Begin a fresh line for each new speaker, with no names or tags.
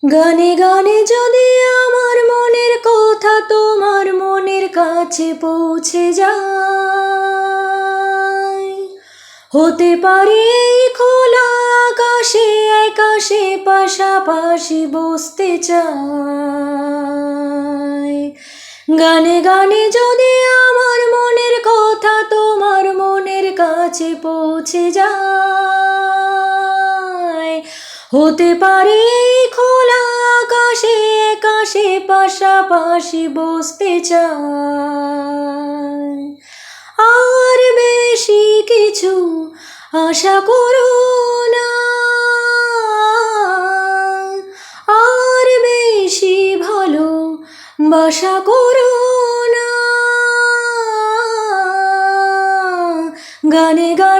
গানে গানে যদি আমার মনের কথা তোমার মনের কাছে পৌঁছে যায়, হতে পারে এই খোলা আকাশে আকাশে পাশাপাশি বসতে চাই। গানে গানে যদি আমার মনের কথা তোমার মনের কাছে পৌঁছে যায়, হতে পারে এই খোলা আকাশে আকাশে পাশাপাশি বসতে চাই। আর বেশি কিছু আশা করো না, আর বেশি ভালো বাসা করো না। গানে গানে